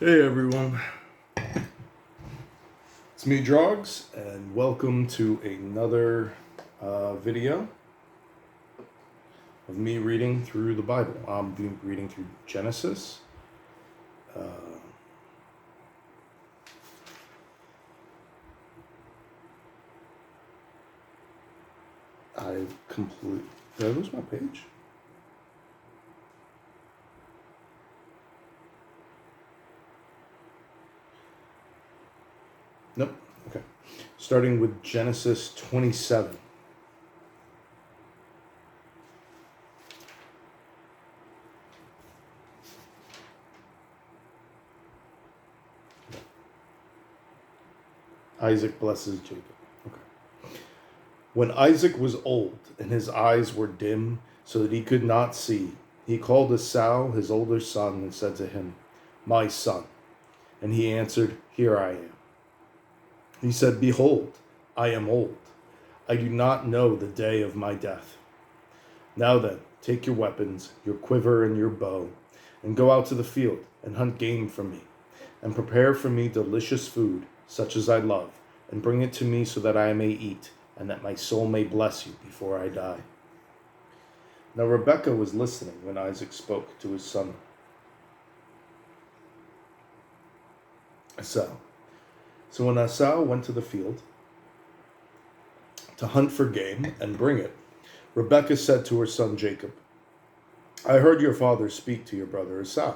Hey everyone, it's me Drogs, and welcome to another video of me reading through the Bible. I'm reading through Genesis. Uh, I've complete. Did I lose my page? Nope. Okay. Starting with Genesis 27. Isaac blesses Jacob. Okay. When Isaac was old and his eyes were dim so that he could not see, he called Esau, his older son, and said to him, "My son." And he answered, "Here I am." He said, "Behold, I am old. I do not know the day of my death. Now then, take your weapons, your quiver and your bow, and go out to the field and hunt game for me, and prepare for me delicious food, such as I love, and bring it to me so that I may eat, and that my soul may bless you before I die." Now Rebekah was listening when Isaac spoke to his son Esau. So when Esau went to the field to hunt for game and bring it, Rebekah said to her son Jacob, "I heard your father speak to your brother Esau.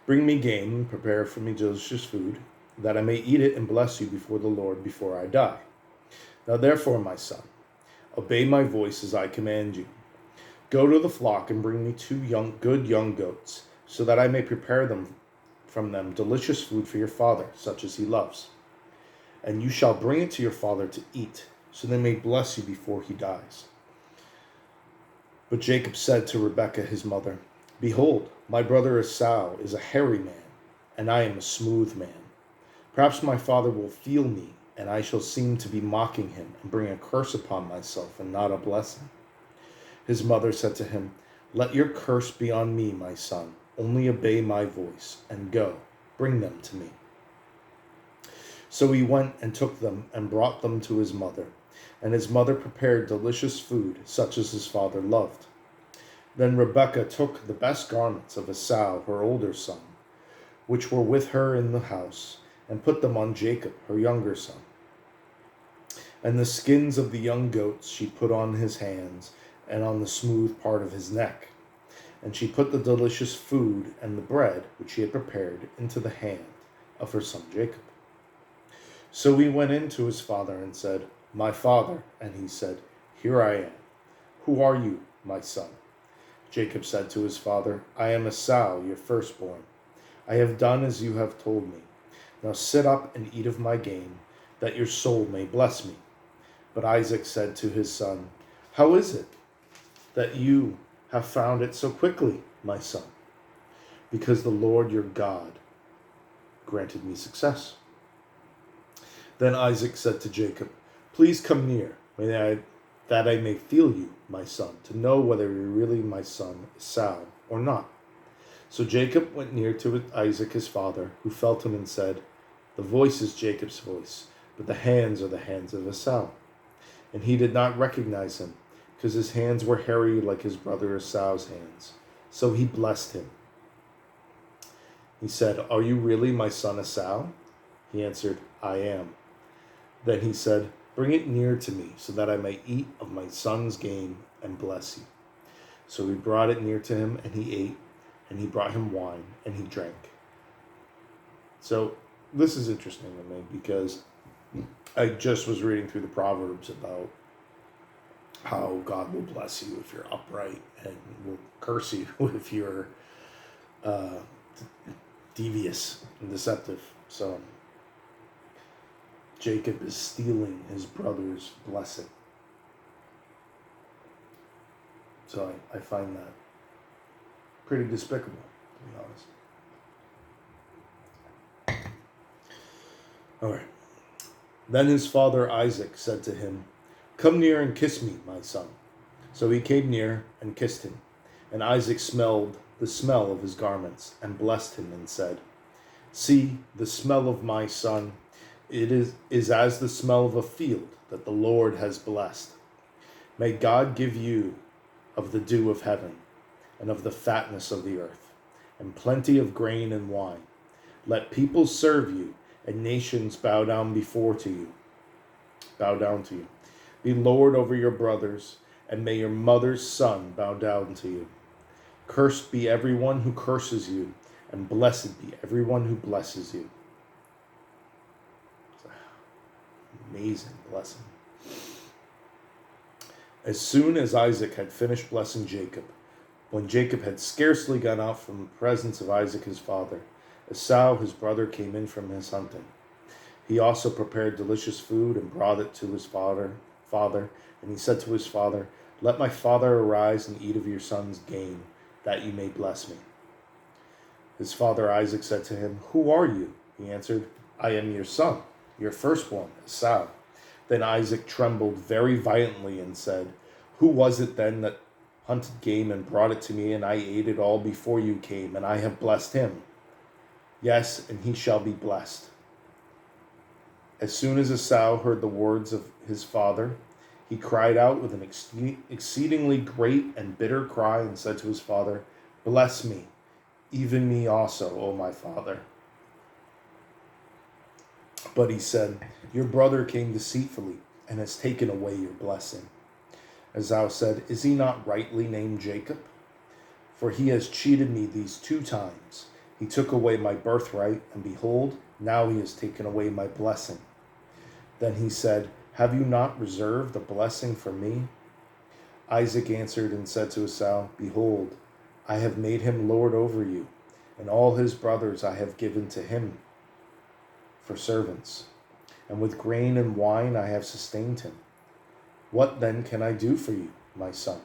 Bring me game and prepare for me delicious food, that I may eat it and bless you before the Lord before I die. Now therefore, my son, obey my voice as I command you. Go to the flock and bring me two good young goats, so that I may prepare from them delicious food for your father, such as he loves. And you shall bring it to your father to eat, so they may bless you before he dies." But Jacob said to Rebekah his mother, "Behold, my brother Esau is a hairy man, and I am a smooth man. Perhaps my father will feel me, and I shall seem to be mocking him, and bring a curse upon myself, and not a blessing." His mother said to him, "Let your curse be on me, my son. Only obey my voice, and go, bring them to me." So he went and took them and brought them to his mother, and his mother prepared delicious food, such as his father loved. Then Rebekah took the best garments of Esau, her older son, which were with her in the house, and put them on Jacob, her younger son. And the skins of the young goats she put on his hands and on the smooth part of his neck. And she put the delicious food and the bread which she had prepared into the hand of her son Jacob. So he went in to his father and said, "My father." And he said, "Here I am." "Who are you, my son?" Jacob said to his father, "I am Esau, your firstborn. I have done as you have told me. Now sit up and eat of my game, that your soul may bless me." But Isaac said to his son, "How is it that you have found it so quickly, my son?" "Because the Lord your God granted me success." Then Isaac said to Jacob, "Please come near, that I may feel you, my son, to know whether you're really my son Esau or not." So Jacob went near to Isaac his father, who felt him and said, "The voice is Jacob's voice, but the hands are the hands of Esau." And he did not recognize him, because his hands were hairy like his brother Esau's hands. So he blessed him. He said, "Are you really my son Esau?" He answered, "I am." Then he said, "Bring it near to me, so that I may eat of my son's game and bless you." So he brought it near to him, and he ate, and he brought him wine, and he drank. So this is interesting to me, because I just was reading through the Proverbs about how God will bless you if you're upright, and will curse you if you're devious and deceptive. So Jacob is stealing his brother's blessing. So I find that pretty despicable, to be honest. All right. Then his father Isaac said to him, "Come near and kiss me, my son." So he came near and kissed him. And Isaac smelled the smell of his garments and blessed him and said, See, the smell of my son, is as the smell of a field that the Lord has blessed. May God give you of the dew of heaven, and of the fatness of the earth, and plenty of grain and wine. Let people serve you, and nations bow down to you. Be Lord over your brothers, and may your mother's son bow down to you. Cursed be everyone who curses you, and blessed be everyone who blesses you. It's an amazing blessing. As soon as Isaac had finished blessing Jacob, when Jacob had scarcely gone out from the presence of Isaac his father, Esau his brother came in from his hunting. He also prepared delicious food and brought it to his father, and he said to his father, "Let my father arise and eat of your son's game, that you may bless me." His father Isaac said to him, "Who are you?" He answered, "I am your son, your firstborn, Esau." Then Isaac trembled very violently and said, "Who was it then that hunted game and brought it to me, and I ate it all before you came, and I have blessed him? Yes, and he shall be blessed." As soon as Esau heard the words of his father, he cried out with an exceedingly great and bitter cry and said to his father, "Bless me, even me also, O my father." But he said, "Your brother came deceitfully and has taken away your blessing." Esau said, "Is he not rightly named Jacob? For he has cheated me these 2 times. He took away my birthright, and behold, now he has taken away my blessing." Then he said, "Have you not reserved a blessing for me?" Isaac answered and said to Esau, "Behold, I have made him lord over you, and all his brothers I have given to him for servants, and with grain and wine I have sustained him. What then can I do for you, my son?"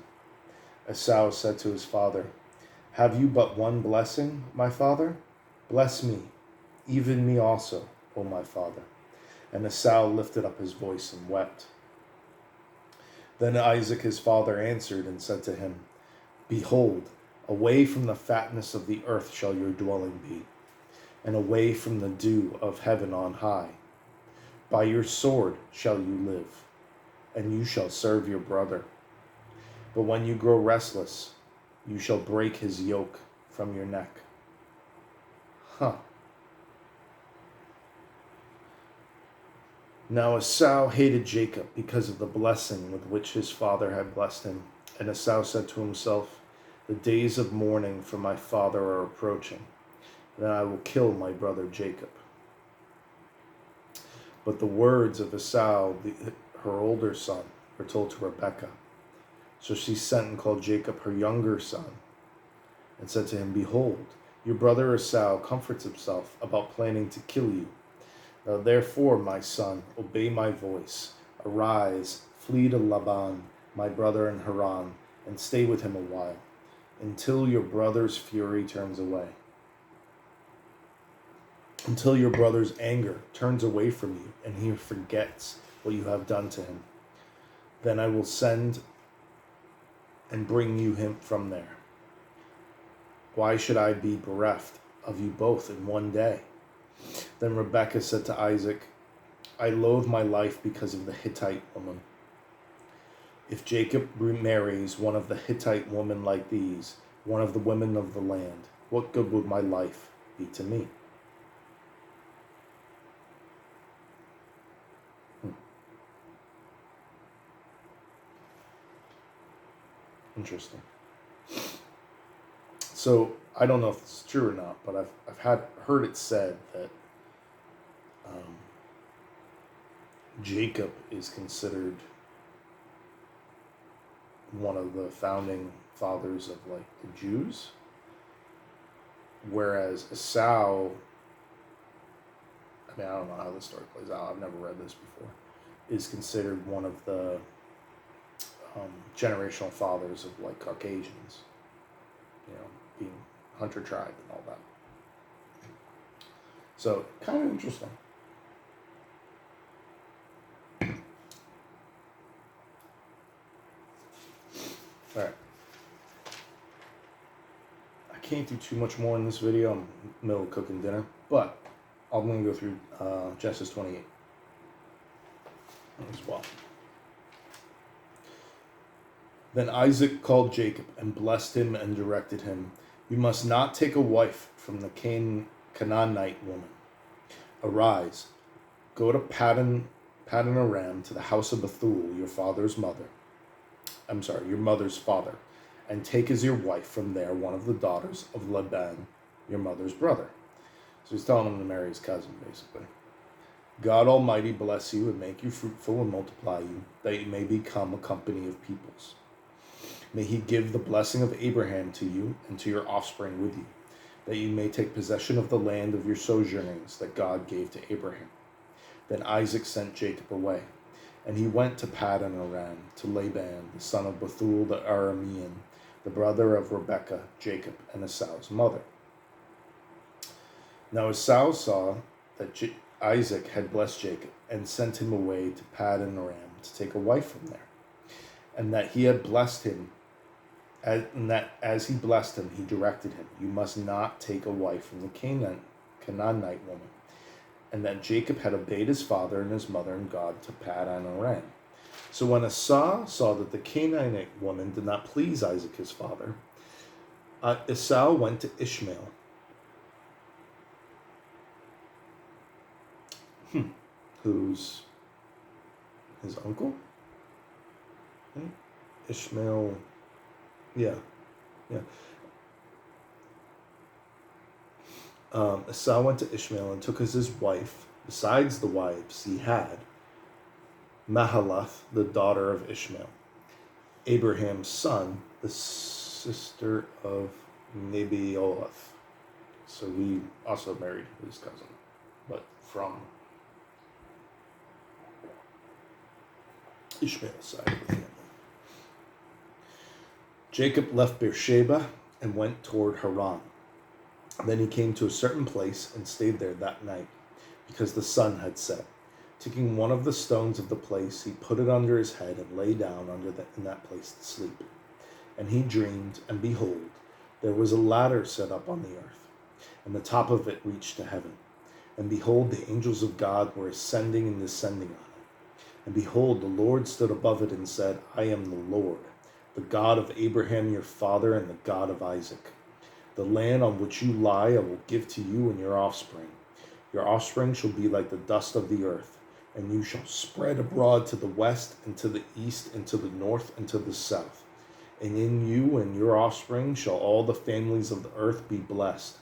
Esau said to his father, "Have you but one blessing, my father? Bless me, even me also, O my father." And Esau lifted up his voice and wept. Then Isaac his father answered and said to him, "Behold, away from the fatness of the earth shall your dwelling be, and away from the dew of heaven on high. By your sword shall you live, and you shall serve your brother. But when you grow restless, you shall break his yoke from your neck." Now Esau hated Jacob because of the blessing with which his father had blessed him. And Esau said to himself, "The days of mourning for my father are approaching. Then I will kill my brother Jacob." But the words of Esau, her older son, were told to Rebekah. So she sent and called Jacob her younger son, and said to him, "Behold, your brother Esau comforts himself about planning to kill you. Now therefore, my son, obey my voice. Arise, flee to Laban, my brother in Haran, and stay with him a while, until your brother's fury turns away. Until your brother's anger turns away from you, and he forgets what you have done to him. Then I will send and bring you him from there. Why should I be bereft of you both in one day?" Then Rebekah said to Isaac, "I loathe my life because of the Hittite woman. If Jacob remarries one of the Hittite women like these, one of the women of the land, what good would my life be to me?" Interesting. So I don't know if it's true or not, but I've heard it said that Jacob is considered one of the founding fathers of like the Jews, whereas Esau, I don't know how this story plays out. I've never read this before. Is considered one of the generational fathers of like Caucasians, being hunter tribe and all that. So kind of interesting. All right. I can't do too much more in this video. I'm in the middle of cooking dinner. But I'm going to go through Genesis 28 as well. Then Isaac called Jacob and blessed him and directed him, "You must not take a wife from the Canaanite woman. Arise, go to Paddan Aram, to the house of Bethuel, your mother's father, and take as your wife from there one of the daughters of Laban, your mother's brother." So he's telling him to marry his cousin, basically. "God Almighty bless you and make you fruitful and multiply you, that you may become a company of peoples. May he give the blessing of Abraham to you and to your offspring with you, that you may take possession of the land of your sojournings that God gave to Abraham." Then Isaac sent Jacob away, and he went to Paddan Aram, to Laban, the son of Bethuel the Aramean, the brother of Rebekah, Jacob, and Esau's mother. Now Esau saw that Isaac had blessed Jacob, and sent him away to Paddan Aram to take a wife from there, and that he had blessed him, and that as he blessed him, he directed him, "You must not take a wife from the Canaanite woman," and that Jacob had obeyed his father and his mother and God to Paddan Aram. So when Esau saw that the Canaanite woman did not please Isaac his father, Esau went to Ishmael, who's his uncle? Right? Ishmael, yeah. Esau went to Ishmael and took as his wife, besides the wives he had, Mahalath, the daughter of Ishmael, Abraham's son, the sister of Nebaioth. So he also married his cousin, but from Ishmael's side of the family. Jacob left Beersheba and went toward Haran. Then he came to a certain place and stayed there that night, because the sun had set. Taking one of the stones of the place, he put it under his head and lay down in that place to sleep. And he dreamed, and behold, there was a ladder set up on the earth, and the top of it reached to heaven. And behold, the angels of God were ascending and descending on it. And behold, the Lord stood above it and said, "I am the Lord, the God of Abraham your father, and the God of Isaac. The land on which you lie I will give to you and your offspring. Your offspring shall be like the dust of the earth, and you shall spread abroad to the west and to the east and to the north and to the south. And in you and your offspring shall all the families of the earth be blessed.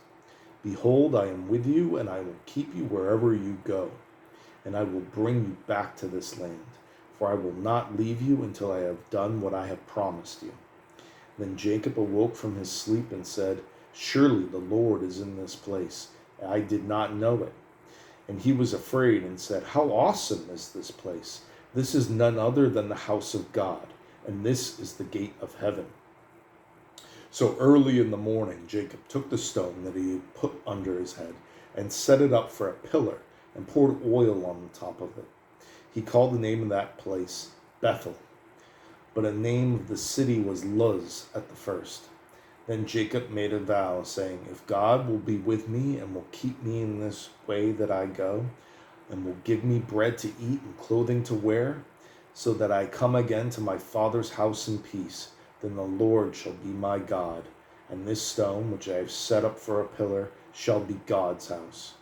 Behold, I am with you, and I will keep you wherever you go, and I will bring you back to this land, for I will not leave you until I have done what I have promised you." Then Jacob awoke from his sleep and said, "Surely the Lord is in this place. I did not know it." And he was afraid and said, "How awesome is this place! This is none other than the house of God, and this is the gate of heaven." So early in the morning, Jacob took the stone that he had put under his head and set it up for a pillar and poured oil on the top of it. He called the name of that place Bethel, but the name of the city was Luz at the first. Then Jacob made a vow, saying, "If God will be with me and will keep me in this way that I go, and will give me bread to eat and clothing to wear, so that I come again to my father's house in peace, then the Lord shall be my God, and this stone which I have set up for a pillar shall be God's house.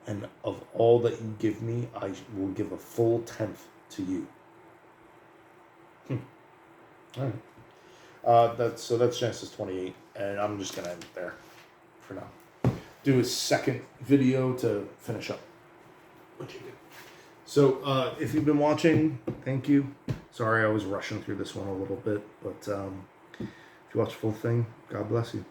And of all that you give me, I will give a full tenth to you." All right. That's Genesis 28, and I'm just gonna end it there for now. Do a second video to finish up what you did. So if you've been watching, thank you. Sorry I was rushing through this one a little bit, but if you watch the full thing, God bless you.